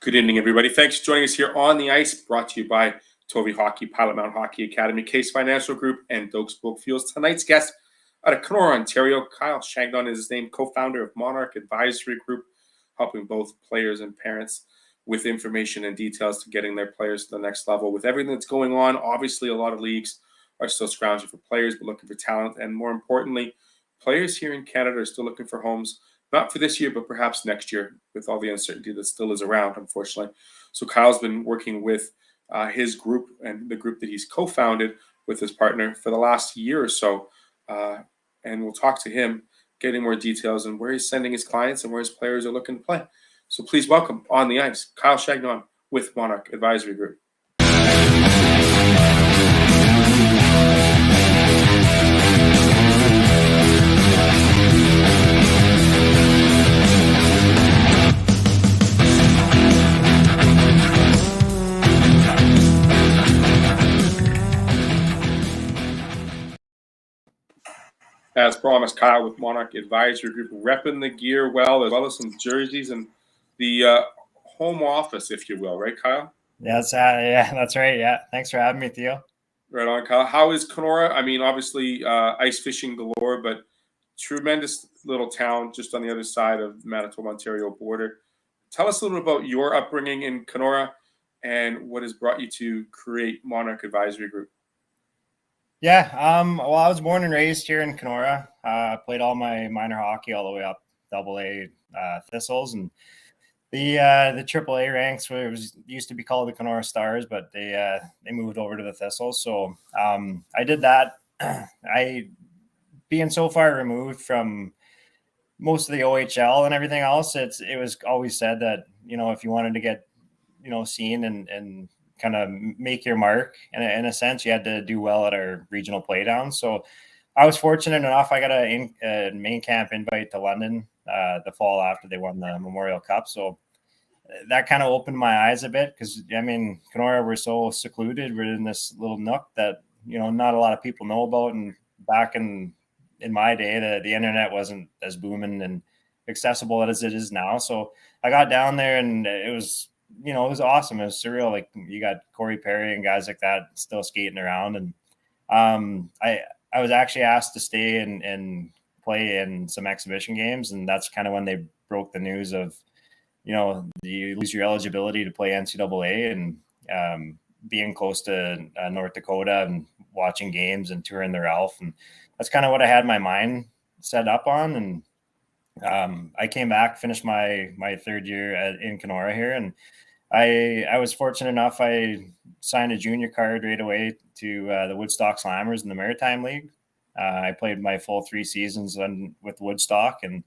Good evening, everybody. Thanks for joining us here on the ice, brought to you by Tovey Hockey, Pilot Mountain Hockey Academy, Case Financial Group, and Dokes Book Fuels. Tonight's guest out of Kenora, Ontario, Kyle Shagnon is his name, co-founder of Monarch Advisory Group, helping both players and parents with information and details to getting their players to the next level. With everything that's going on, obviously a lot of leagues are still scrounging for players, but looking for talent. And more importantly, players here in Canada are still looking for homes, not for this year, but perhaps next year, with all the uncertainty that still is around, unfortunately. So Kyle's been working with his group and the group that he's co-founded with his partner for the last year or so. And we'll talk to him, getting more details on where he's sending his clients and where his players are looking to play. So please welcome on the ice, Kyle Shagnon with Monarch Advisory Group. As promised, Kyle with Monarch Advisory Group, repping the gear well as some jerseys and the home office, if you will, right, Kyle? That's right. Yeah, thanks for having me, Theo. Right on, Kyle. How is Kenora? I mean, obviously ice fishing galore, but tremendous little town just on the other side of the Manitoba-Ontario border. Tell us a little bit about your upbringing in Kenora and what has brought you to create Monarch Advisory Group. Yeah, well, I was born and raised here in Kenora. Played all my minor hockey all the way up AA Thistles, and the AAA ranks used to be called the Kenora Stars, but they moved over to the Thistles. So I did that. I being so far removed from most of the OHL and everything else, it was always said that if you wanted to get seen and kind of make your mark in a sense, you had to do well at our regional playdowns. So I was fortunate enough. I got a main camp invite to London the fall after they won the Memorial Cup. So that kind of opened my eyes a bit, because I mean, Kenora, we're so secluded. We're in this little nook that not a lot of people know about. And back in my day, the internet wasn't as booming and accessible as it is now. So I got down there, and it was awesome. It was surreal. Like, you got Corey Perry and guys like that still skating around. And I was actually asked to stay and play in some exhibition games. And that's kind of when they broke the news of, you lose your eligibility to play NCAA, and being close to North Dakota and watching games and touring the Ralph. And that's kind of what I had my mind set up on. And I came back, finished my third year in Kenora here, and I was fortunate enough. I signed a junior card right away to the Woodstock Slammers in the Maritime League. I played my full 3 seasons with Woodstock, and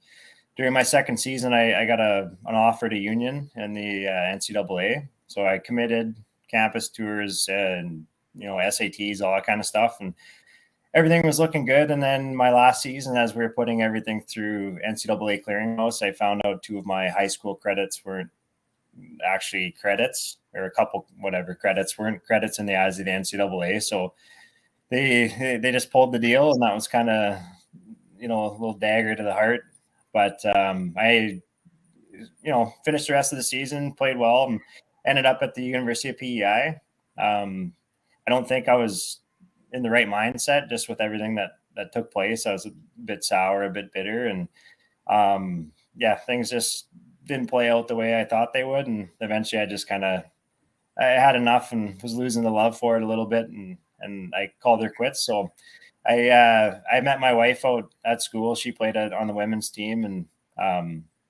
during my second season, I got an offer to Union in the NCAA. So I committed, campus tours and SATs, all that kind of stuff, and everything was looking good. And then my last season, as we were putting everything through NCAA Clearinghouse, I found out 2 of my high school credits weren't actually credits, or a couple credits weren't credits in the eyes of the NCAA. So they just pulled the deal, and that was kind of a little dagger to the heart. But I finished the rest of the season, played well, and ended up at the University of PEI. I don't think I was in the right mindset just with everything that took place. I was a bit sour, a bit bitter, and things just didn't play out the way I thought they would. And eventually I had enough and was losing the love for it a little bit, and I called her quits. So I met my wife out at school. She played on the women's team, and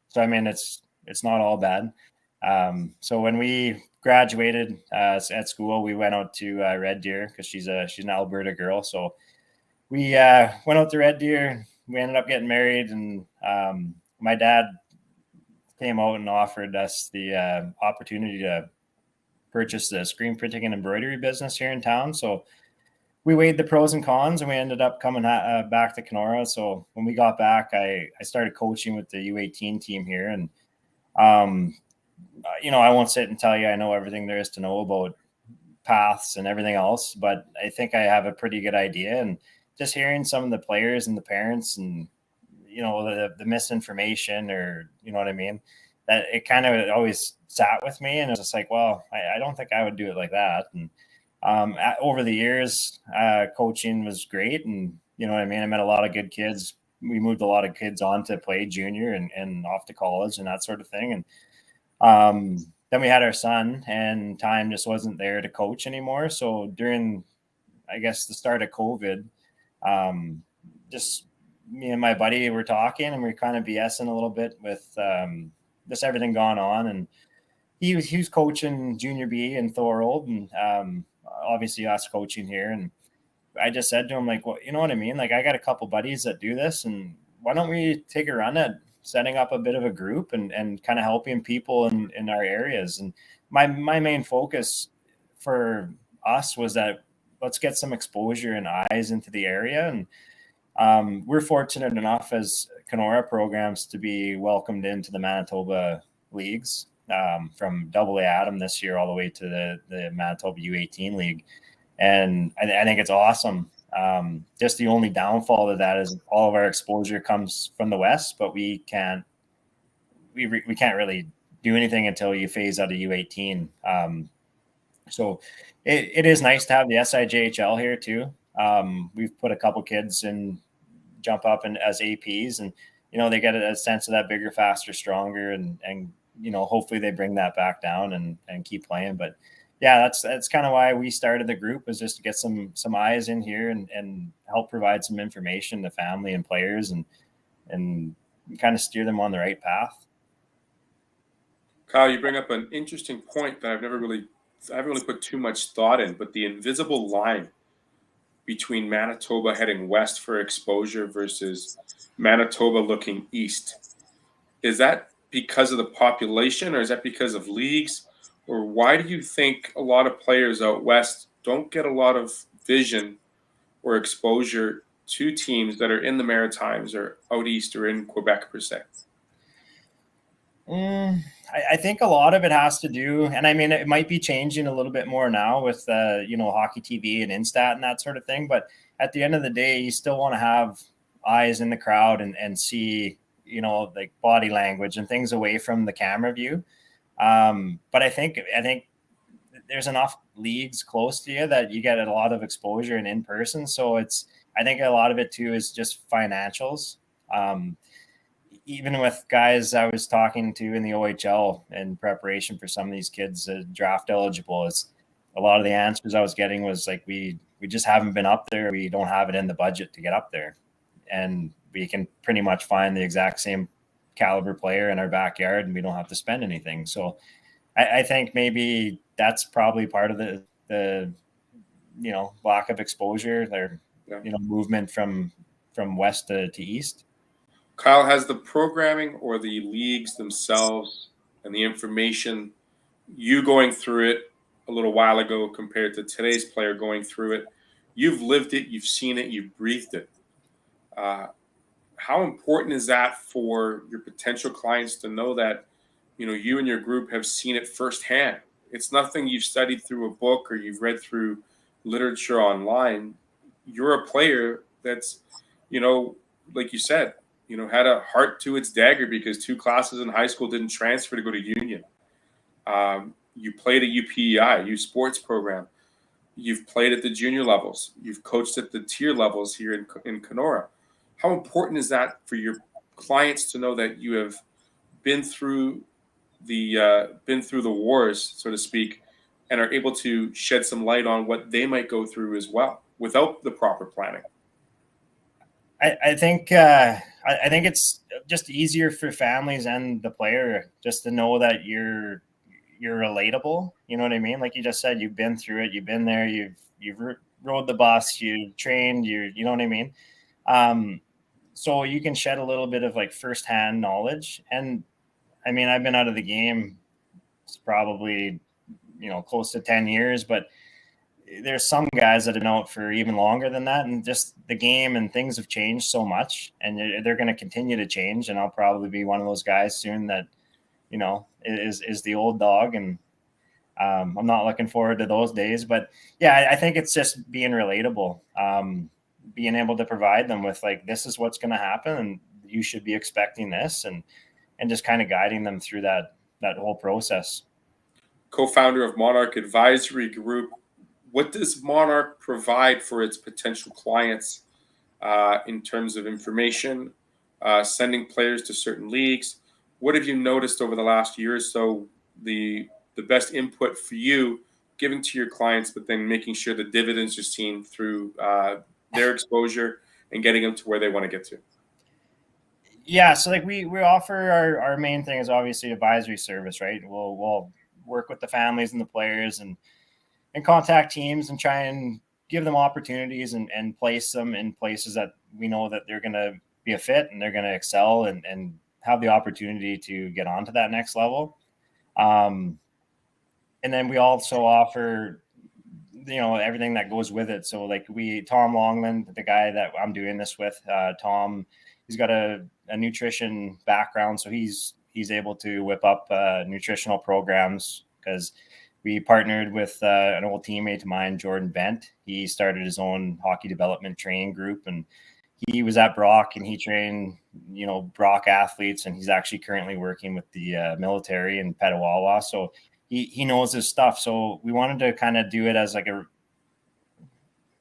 so I mean, it's not all bad. So when we graduated at school, we went out to Red Deer, because she's an Alberta girl. So we went out to Red Deer. We ended up getting married, and my dad came out and offered us the opportunity to purchase the screen printing and embroidery business here in town. So we weighed the pros and cons, and we ended up coming back to Kenora. So when we got back, I started coaching with the U18 team here. And, I won't sit and tell you I know everything there is to know about paths and everything else, but I think I have a pretty good idea. And just hearing some of the players and the parents and, the misinformation, or, you know what I mean? that it kind of always sat with me, and it was just like, well, I don't think I would do it like that. And over the years, coaching was great, and you know what I mean. I met a lot of good kids. We moved a lot of kids on to play junior and off to college and that sort of thing. And then we had our son, and time just wasn't there to coach anymore. So during, I guess, the start of COVID, just me and my buddy were talking, and we are kind of BSing a little bit with just everything going on. And he was coaching junior B in Thorold, and obviously us coaching here. And I just said to him, like, well, you know what I mean? Like, I got a couple buddies that do this, and why don't we take a run at setting up a bit of a group and kind of helping people in our areas? And my main focus for us was that let's get some exposure and eyes into the area. And we're fortunate enough as Kenora programs to be welcomed into the Manitoba leagues, from AA Adam this year all the way to the Manitoba U18 league. And I think it's awesome. Just the only downfall of that is all of our exposure comes from the West, but we can't really do anything until you phase out of U18. So it is nice to have the SIJHL here too. We've put a couple kids in jump up and as APs, and you know, they get a sense of that bigger, faster, stronger, and you know, hopefully they bring that back down and keep playing. But yeah, that's kind of why we started the group, was just to get some eyes in here and help provide some information to family and players and kind of steer them on the right path. Kyle, you bring up an interesting point that I haven't really put too much thought in, but the invisible line between Manitoba heading west for exposure versus Manitoba looking east. Is that because of the population, or is that because of leagues? Or why do you think a lot of players out west don't get a lot of vision or exposure to teams that are in the Maritimes or out east or in Quebec per se? I think a lot of it has to do, and I mean, it might be changing a little bit more now with you know, Hockey TV and Instat and that sort of thing. But at the end of the day, you still want to have eyes in the crowd and see, you know, like body language and things away from the camera view. But I think there's enough leagues close to you that you get a lot of exposure and in person. So I think a lot of it too is just financials. Even with guys I was talking to in the OHL in preparation for some of these kids draft eligible, it's a lot of the answers I was getting was like, we just haven't been up there. We don't have it in the budget to get up there. And we can pretty much find the exact same caliber player in our backyard, and we don't have to spend anything. So I think maybe that's probably part of the you know, lack of exposure or, you know, movement from west to east. Kyle, has the programming or the leagues themselves and the information, you going through it a little while ago compared to today's player going through it, you've lived it, you've seen it, you've breathed it. How important is that for your potential clients to know that, you know, you and your group have seen it firsthand? It's nothing you've studied through a book or you've read through literature online. You're a player that's, you know, like you said, you know, had a heart to its dagger because 2 classes in high school didn't transfer to go to Union. You played at UPEI, U Sports program. You've played at the junior levels. You've coached at the tier levels here in Kenora. How important is that for your clients to know that you have been through the wars, so to speak, and are able to shed some light on what they might go through as well without the proper planning? I think it's just easier for families and the player just to know that you're relatable. You know what I mean? Like you just said, you've been through it, you've been there, you've rode the bus, you trained, you know what I mean? So you can shed a little bit of like firsthand knowledge. And I mean, I've been out of the game, it's probably, you know, close to 10 years, but there's some guys that have been out for even longer than that. And just the game and things have changed so much, and they're going to continue to change. And I'll probably be one of those guys soon that, you know, is the old dog. And I'm not looking forward to those days, but yeah, I think it's just being relatable, being able to provide them with like, this is what's going to happen, and you should be expecting this. And and just kind of guiding them through that whole process. Co-founder of Monarch Advisory Group. What does Monarch provide for its potential clients in terms of information, sending players to certain leagues? What have you noticed over the last year or so, the best input for you giving to your clients, but then making sure the dividends are seen through their exposure and getting them to where they want to get to? Yeah, so like we offer our main thing is obviously advisory service, right? We'll work with the families and the players and contact teams and try and give them opportunities and place them in places that we know that they're going to be a fit and they're going to excel and have the opportunity to get on to that next level. And then we also offer, everything that goes with it. So like Tom Longland, the guy that I'm doing this with, Tom, he's got a nutrition background. So he's able to whip up nutritional programs because we partnered with an old teammate of mine, Jordan Bent. He started his own hockey development training group, and he was at Brock and he trained, Brock athletes, and he's actually currently working with the military in Petawawa. So he knows his stuff. So we wanted to kind of do it as like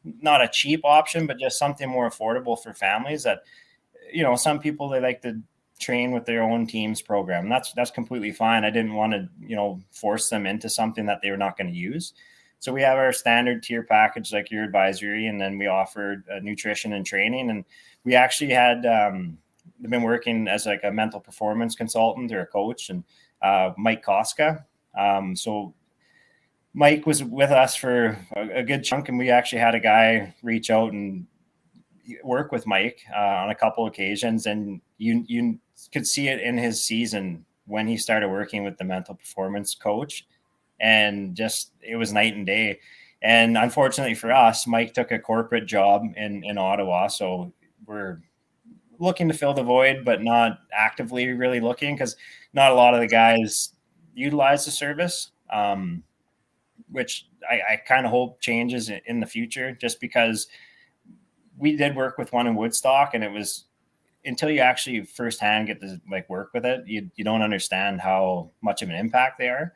not a cheap option, but just something more affordable for families that, some people, they like to train with their own team's program. That's completely fine. I didn't want to, force them into something that they were not going to use. So we have our standard tier package, like your advisory, and then we offered nutrition and training. And we actually had been working as like a mental performance consultant or a coach, and Mike Koska. So Mike was with us for a good chunk, and we actually had a guy reach out and work with Mike on a couple occasions, and you could see it in his season when he started working with the mental performance coach, and just it was night and day. And unfortunately for us, Mike took a corporate job in Ottawa, so we're looking to fill the void, but not actively really looking because not a lot of the guys utilize the service, which I kind of hope changes in the future, just because we did work with one in Woodstock, and it was until you actually firsthand get to like work with it, you don't understand how much of an impact they are.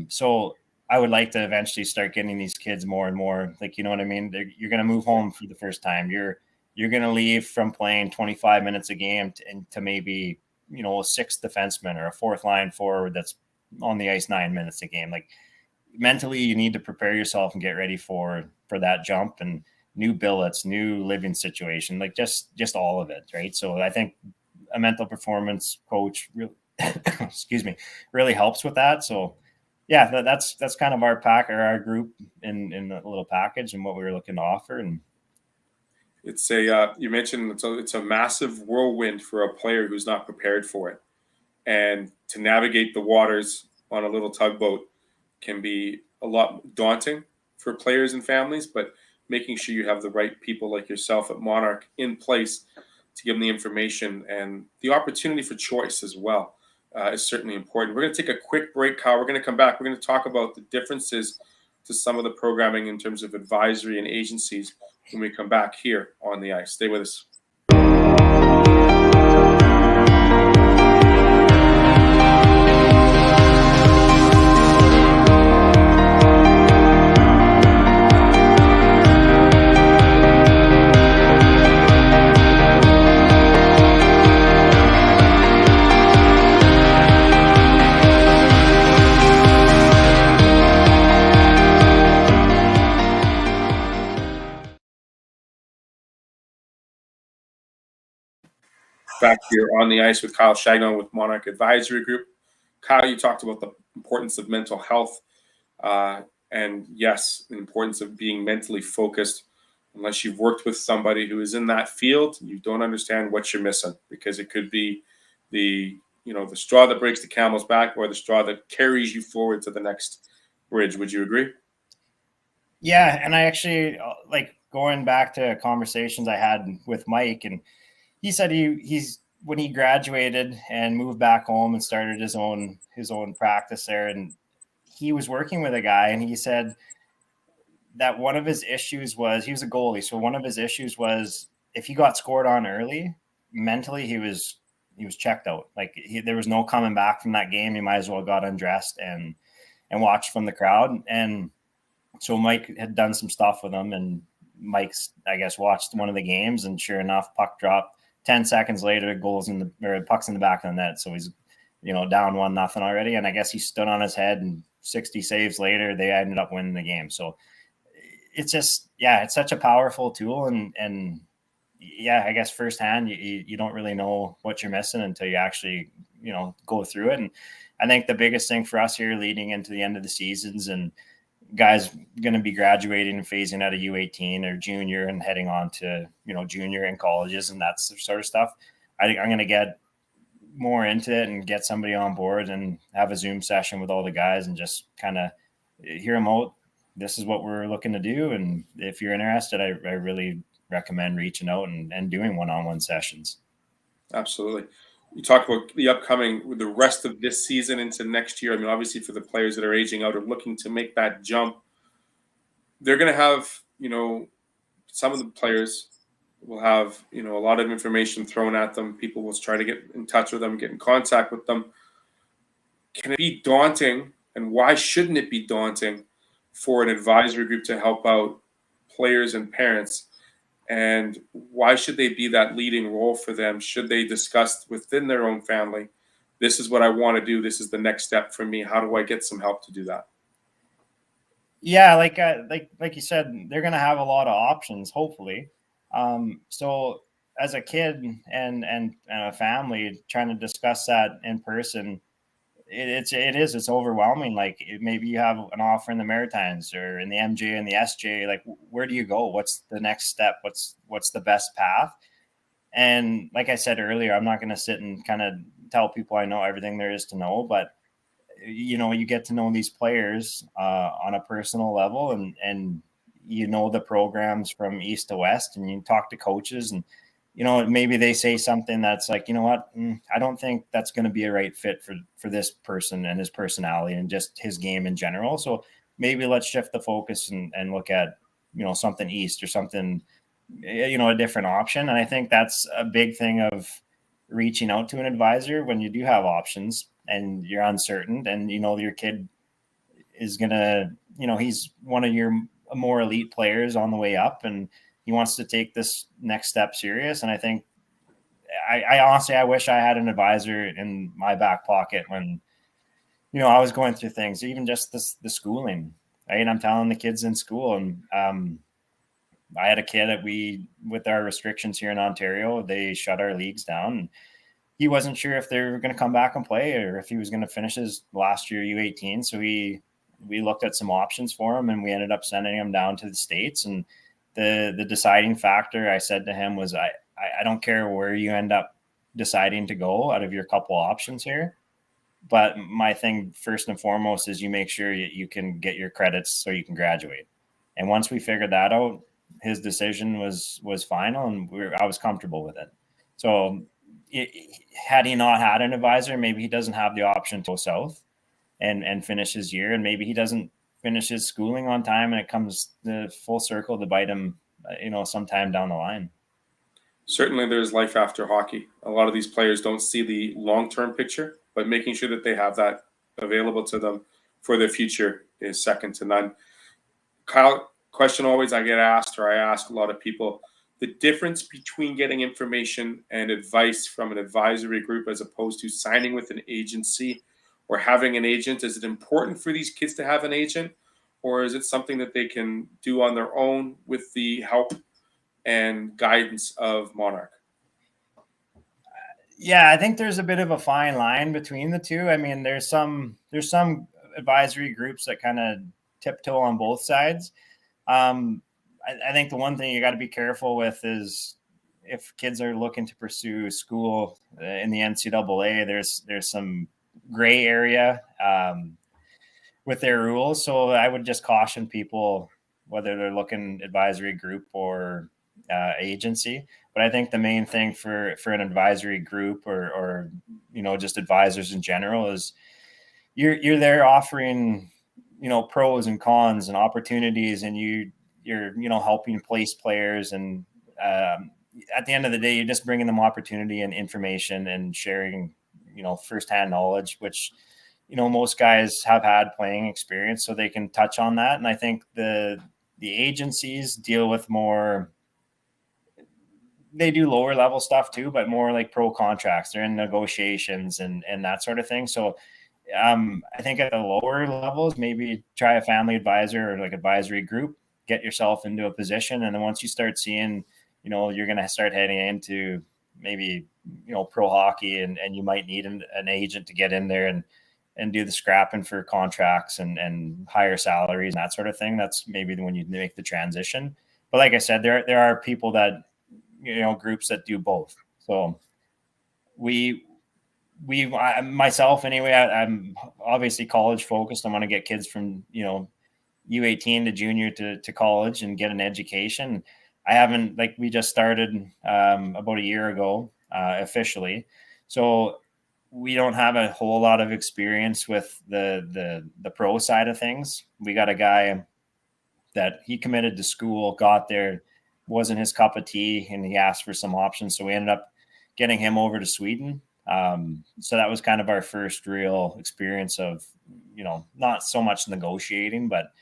So I would like to eventually start getting these kids more and more, like, you know what I mean? You're going to move home for the first time. You're going to leave from playing 25 minutes a game to maybe, a sixth defenseman or a fourth line forward that's on the ice 9 minutes a game. Like mentally, you need to prepare yourself and get ready for that jump and new billets, new living situation, like just all of it. Right. So I think a mental performance coach really, excuse me, really helps with that. So yeah, that's kind of our pack or our group in a little package and what we were looking to offer. And it's you mentioned it's a massive whirlwind for a player who's not prepared for it, and to navigate the waters on a little tugboat can be a lot daunting for players and families, but making sure you have the right people like yourself at Monarch in place to give them the information and the opportunity for choice as well is certainly important. We're going to take a quick break, Kyle. We're going to come back. We're going to talk about the differences to some of the programming in terms of advisory and agencies when we come back here on the ice. Stay with us. Back here on the ice with Kyle Shagnon with Monarch Advisory Group. Kyle, you talked about the importance of mental health. And yes, the importance of being mentally focused. Unless you've worked with somebody who is in that field, you don't understand what you're missing, because it could be the straw that breaks the camel's back or the straw that carries you forward to the next bridge. Would you agree? Yeah, and I actually like going back to conversations I had with Mike, and he said he's when he graduated and moved back home and started his own practice there, and he was working with a guy, and he said that one of his issues was he was a goalie. So one of his issues was if he got scored on early, mentally he was checked out. Like there was no coming back from that game. He might as well got undressed and watched from the crowd. And so Mike had done some stuff with him, and Mike's, I guess, watched one of the games, and sure enough, puck dropped. 10 seconds later, puck's in the back of the net. So he's, down 1-0 already. And I guess he stood on his head, and 60 saves later, they ended up winning the game. So it's just, it's such a powerful tool. And I guess firsthand, you don't really know what you're missing until you actually, go through it. And I think the biggest thing for us here leading into the end of the seasons, and guys going to be graduating and phasing out of U18 or junior and heading on to, junior in colleges and that sort of stuff. I think I'm going to get more into it and get somebody on board and have a Zoom session with all the guys and just kind of hear them out. This is what we're looking to do. And if you're interested, I really recommend reaching out and doing one-on-one sessions. Absolutely. You talk about the upcoming, the rest of this season into next year. I mean, obviously for the players that are aging out or looking to make that jump, they're going to have, some of the players will have, a lot of information thrown at them. People will try to get in touch with them, get in contact with them. Can it be daunting, and why shouldn't it be daunting for an advisory group to help out players and parents? And why should they be that leading role for them? Should they discuss within their own family, this is what I want to do, this is the next step for me, how do I get some help to do that? Yeah, like you said, they're going to have a lot of options, hopefully. So as a kid and a family trying to discuss that in person, it's overwhelming. Like maybe you have an offer in the Maritimes or in the MJ and the SJ. Like, where do you go? What's the next step? What's the best path? And like I said earlier, I'm not going to sit and kind of tell people I know everything there is to know, but you get to know these players on a personal level, and the programs from east to west, and you talk to coaches, and maybe they say something that's like, I don't think that's going to be a right fit for this person and his personality and just his game in general. So maybe let's shift the focus and look at, something east or something, a different option. And I think that's a big thing of reaching out to an advisor when you do have options and you're uncertain, and, your kid is going to, he's one of your more elite players on the way up, and he wants to take this next step serious. And I think I honestly, I wish I had an advisor in my back pocket when, I was going through things, even just the schooling, right? I'm telling the kids in school, and I had a kid that with our restrictions here in Ontario, they shut our leagues down. And he wasn't sure if they were going to come back and play or if he was going to finish his last year U18. So we looked at some options for him, and we ended up sending him down to the States. And the deciding factor, I said to him, was I don't care where you end up deciding to go out of your couple options here, but my thing first and foremost is you make sure you can get your credits so you can graduate. And once we figured that out, his decision was final, and I was comfortable with it. So had he not had an advisor, maybe he doesn't have the option to go south and finish his year, and maybe he doesn't finish his schooling on time, and it comes the full circle to bite him, sometime down the line. Certainly there's life after hockey. A lot of these players don't see the long-term picture, but making sure that they have that available to them for their future is second to none. Kyle, question always I get asked, or I ask a lot of people, the difference between getting information and advice from an advisory group as opposed to signing with an agency or having an agent. Is it important for these kids to have an agent, or is it something that they can do on their own with the help and guidance of Monarch? Yeah, I think there's a bit of a fine line between the two. I mean, there's some advisory groups that kind of tiptoe on both sides. I think the one thing you got to be careful with is if kids are looking to pursue school in the NCAA, there's some gray area with their rules. So I would just caution people, whether they're looking advisory group or agency. But I think the main thing for an advisory group or just advisors in general is you're there offering pros and cons and opportunities, and you're helping place players and at the end of the day, you're just bringing them opportunity and information and sharing, firsthand knowledge, which, most guys have had playing experience, so they can touch on that. And I think the agencies deal with more, they do lower level stuff too, but more like pro contracts. They're in negotiations and that sort of thing. So I think at the lower levels, maybe try a family advisor or like advisory group, get yourself into a position. And then once you start seeing, you're going to start heading into maybe, pro hockey, and you might need an agent to get in there and do the scrapping for contracts and higher salaries and that sort of thing. That's maybe when you make the transition. But like I said, there are people that, groups that do both. So myself anyway, I'm obviously college focused. I want to get kids from, U18 to junior to college and get an education. I haven't, like, we just started about a year ago officially. So we don't have a whole lot of experience with the pro side of things. We got a guy that he committed to school, got there, wasn't his cup of tea, and he asked for some options. So we ended up getting him over to Sweden. So that was kind of our first real experience of, not so much negotiating, but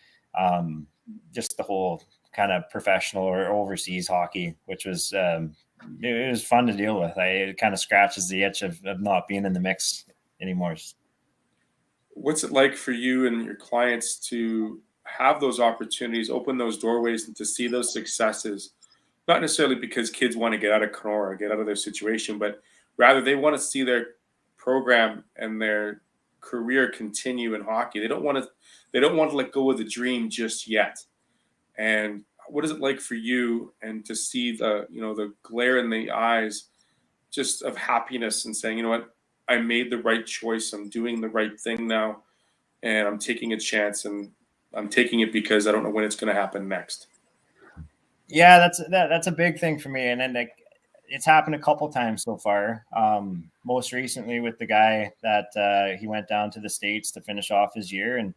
just the whole kind of professional or overseas hockey, which was, it was fun to deal with. It kind of scratches the itch of not being in the mix anymore. What's it like for you and your clients to have those opportunities, open those doorways, and to see those successes? Not necessarily because kids want to get out of Kenora, get out of their situation, but rather they want to see their program and their career continue in hockey. They don't want to let go of the dream just yet. And what is it like for you, and to see the glare in the eyes just of happiness and saying, you know what, I made the right choice. I'm doing the right thing now, and I'm taking a chance, and I'm taking it because I don't know when it's going to happen next. Yeah, that's a big thing for me. And then, like, it's happened a couple times so far. Most recently with the guy that he went down to the States to finish off his year, and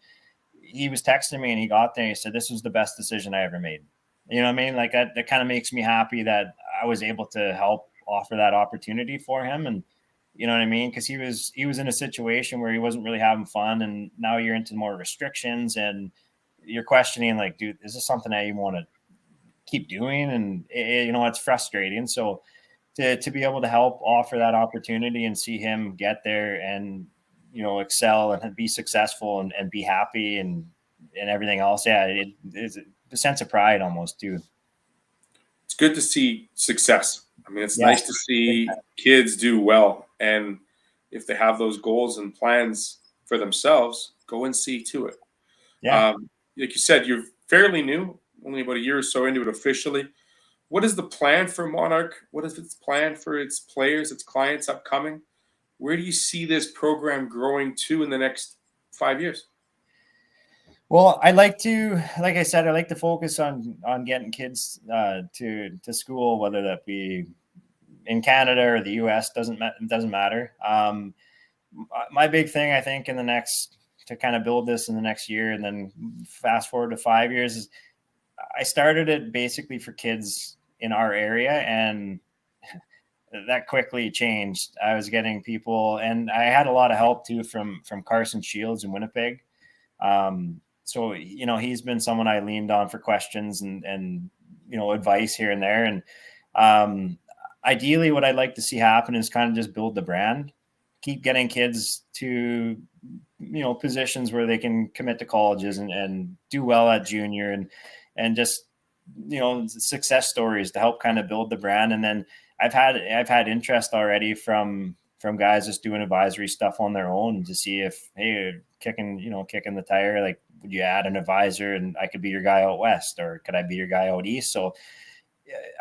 he was texting me, and he got there. He said, "This was the best decision I ever made." You know what I mean? Like, that kind of makes me happy that I was able to help offer that opportunity for him. And you know what I mean? Because he was in a situation where he wasn't really having fun, and now you're into more restrictions, and you're questioning, like, dude, is this something I even want to keep doing? And it's frustrating. So to be able to help offer that opportunity and see him get there and excel and be successful and be happy and everything else, yeah, it is a sense of pride almost too. It's good to see success. I mean, it's nice to see kids do well, and if they have those goals and plans for themselves, go and see to it. Yeah. Like you said, you're fairly new, only about a year or so into it officially. What is the plan for Monarch? What is its plan for its players, its clients upcoming? Where do you see this program growing to in the next 5 years? Well, like I said, I like to focus on getting kids to school, whether that be in Canada or the US, doesn't matter. My big thing, I think, in the next, to kind of build this in the next year, and then fast forward to 5 years, is I started it basically for kids in our area, and that quickly changed. I was getting people, and I had a lot of help too from Carson Shields in Winnipeg. So he's been someone I leaned on for questions and advice here and there. And ideally, what I'd like to see happen is kind of just build the brand, keep getting kids to positions where they can commit to colleges and do well at junior, and just success stories to help kind of build the brand. And then I've had interest already from guys just doing advisory stuff on their own to see if, hey, kicking the tire, like, would you add an advisor and I could be your guy out west, or could I be your guy out east? So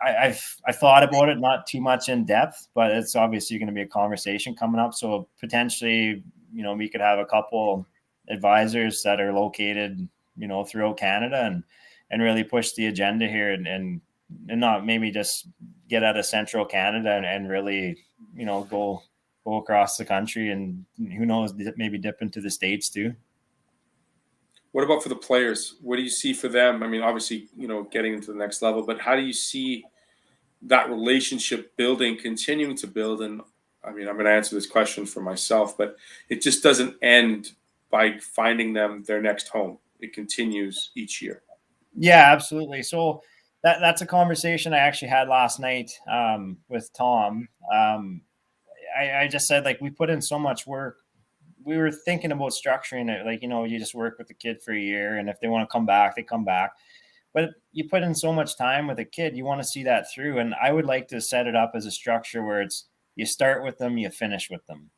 I've thought about it, not too much in depth, but it's obviously going to be a conversation coming up. So potentially, we could have a couple advisors that are located, throughout Canada, and really push the agenda here, and not maybe just get out of central Canada and really, go across the country, and who knows, maybe dip into the States too. What about for the players? What do you see for them? I mean, obviously, getting into the next level, but how do you see that relationship building, continuing to build. And I mean, I'm going to answer this question for myself, but it just doesn't end by finding them their next home. It continues each year. Yeah, absolutely. So that's a conversation I actually had last night with Tom. I just said, like, we put in so much work. We were thinking about structuring it, like, you just work with the kid for a year, and if they want to come back, they come back. But you put in so much time with a kid, you want to see that through. And I would like to set it up as a structure where it's you start with them, you finish with them.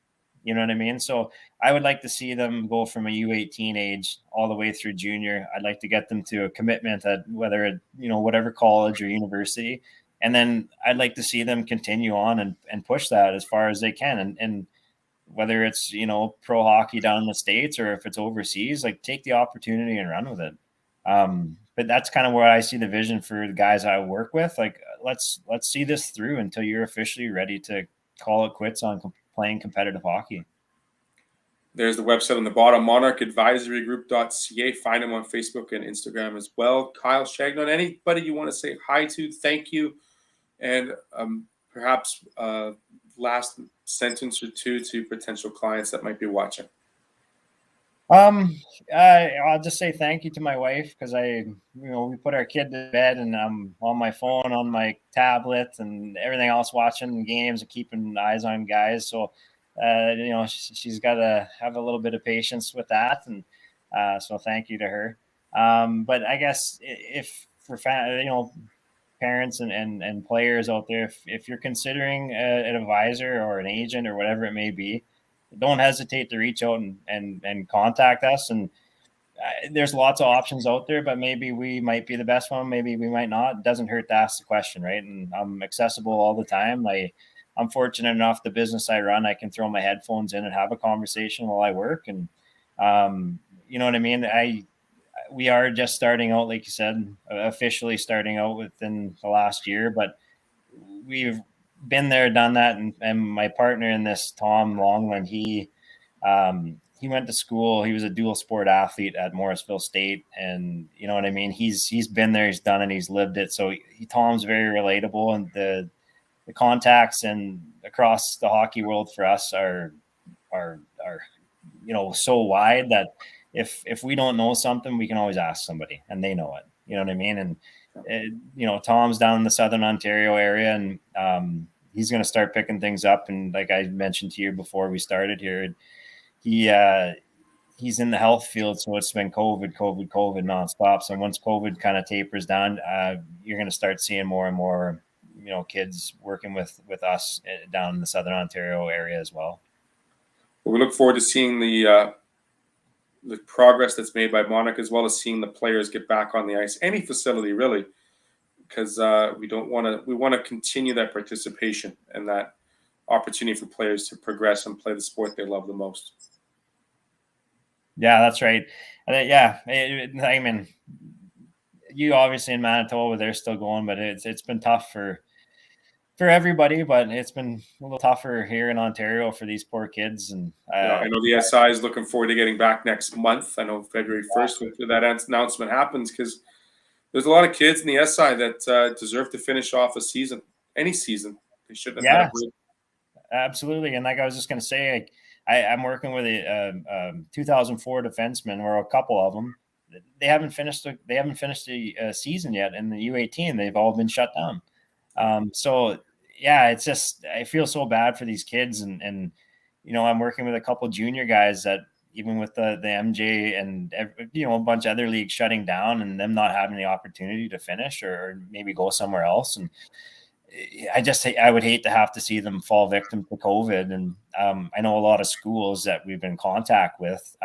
You know what I mean? So I would like to see them go from a U18 age all the way through junior. I'd like to get them to a commitment at whether it, whatever college or university. And then I'd like to see them continue on and push that as far as they can. And whether it's, pro hockey down in the States or if it's overseas, like, take the opportunity and run with it. But that's kind of where I see the vision for the guys I work with. Like, let's see this through until you're officially ready to call it quits on playing competitive hockey. There's the website on the bottom, monarchadvisorygroup.ca. Find him on Facebook and Instagram as well. Kyle Chagnon, anybody you want to say hi to, thank you. And perhaps last sentence or two to potential clients that might be watching. I'll just say thank you to my wife, because we put our kid to bed, and I'm on my phone, on my tablet, and everything else, watching games and keeping eyes on guys. So, she's got to have a little bit of patience with that, and so thank you to her. But I guess if for parents and players out there, if you're considering an advisor or an agent or whatever it may be, don't hesitate to reach out and contact us. And there's lots of options out there, but maybe we might be the best one. Maybe we might not. It doesn't hurt to ask the question, right? And I'm accessible all the time. I'm fortunate enough, the business I run, I can throw my headphones in and have a conversation while I work. And you know what I mean? We are just starting out, like you said, officially starting out within the last year, but we've been there, done that. And my partner in this, Tom Longland, he went to school. He was a dual sport athlete at Morrisville State. And you know what I mean? He's been there, he's done it, he's lived it. So Tom's very relatable, and the contacts and across the hockey world for us are so wide that if we don't know something, we can always ask somebody and they know it. You know what I mean? And Tom's down in the Southern Ontario area, and he's going to start picking things up. And like I mentioned to you before we started here, he's in the health field, so it's been COVID nonstop. So once COVID kind of tapers down, you're going to start seeing more and more, kids working with us down in the Southern Ontario area as well. We look forward to seeing the progress that's made by Monarch, as well as seeing the players get back on the ice, any facility really, because we want to continue that participation and that opportunity for players to progress and play the sport they love the most. Yeah, that's right. I mean, you obviously in Manitoba, they're still going, but it's been tough for everybody, but it's been a little tougher here in Ontario for these poor kids. And I know the SI is looking forward to getting back next month. I know February 1st when that announcement happens, because there's a lot of kids in the SI that deserve to finish off a season, any season. They shouldn't have had a break. Absolutely. And like I was just going to say, I'm working with a 2004 defenseman, or a couple of them. They haven't finished the season yet in the U18. They've all been shut down. So yeah, it's just, I feel so bad for these kids. And I'm working with a couple junior guys that, even with the MJ and a bunch of other leagues shutting down and them not having the opportunity to finish or maybe go somewhere else. And I would hate to have to see them fall victim to COVID. And I know a lot of schools that we've been in contact with,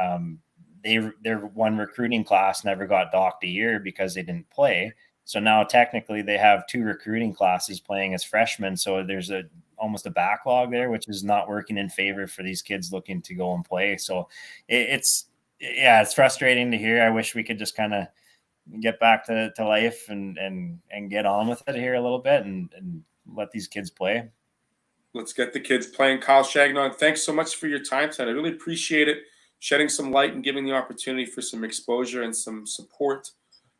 their one recruiting class never got docked a year because they didn't play. So now technically they have 2 recruiting classes playing as freshmen. So there's almost a backlog there, which is not working in favor for these kids looking to go and play. So it's frustrating to hear. I wish we could just kind of get back to life and get on with it here a little bit and let these kids play. Let's get the kids playing. Kyle Chagnon, thanks so much for your time tonight. I really appreciate it, shedding some light and giving the opportunity for some exposure and some support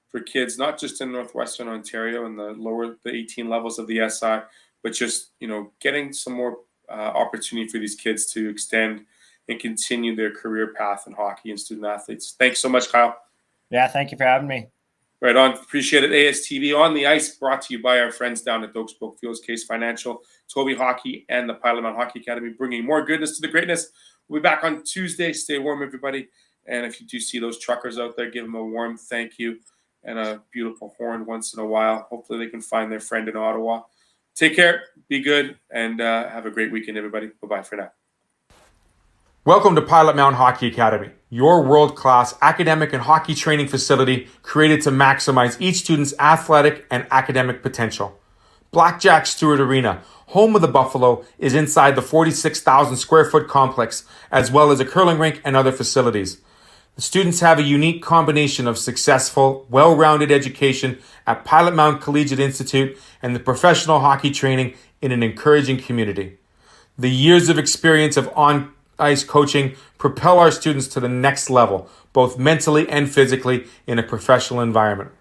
for kids, not just in Northwestern Ontario and the 18 levels of the SI, but just, getting some more opportunity for these kids to extend and continue their career path in hockey and student athletes. Thanks so much, Kyle. Yeah, thank you for having me. Right on. Appreciate it. ASTV on the Ice, brought to you by our friends down at Dokes Book Fields, Case Financial, Toby Hockey, and the Pilot Mountain Hockey Academy, bringing more goodness to the greatness. We'll be back on Tuesday. Stay warm, everybody. And if you do see those truckers out there, give them a warm thank you and a beautiful horn once in a while. Hopefully they can find their friend in Ottawa. Take care, be good, and have a great weekend, everybody. Bye-bye for now. Welcome to Pilot Mountain Hockey Academy, your world-class academic and hockey training facility created to maximize each student's athletic and academic potential. Blackjack Stewart Arena, home of the Buffalo, is inside the 46,000 square foot complex, as well as a curling rink and other facilities. The students have a unique combination of successful, well-rounded education at Pilot Mountain Collegiate Institute and the professional hockey training in an encouraging community. The years of experience of on-ice coaching propel our students to the next level, both mentally and physically, in a professional environment.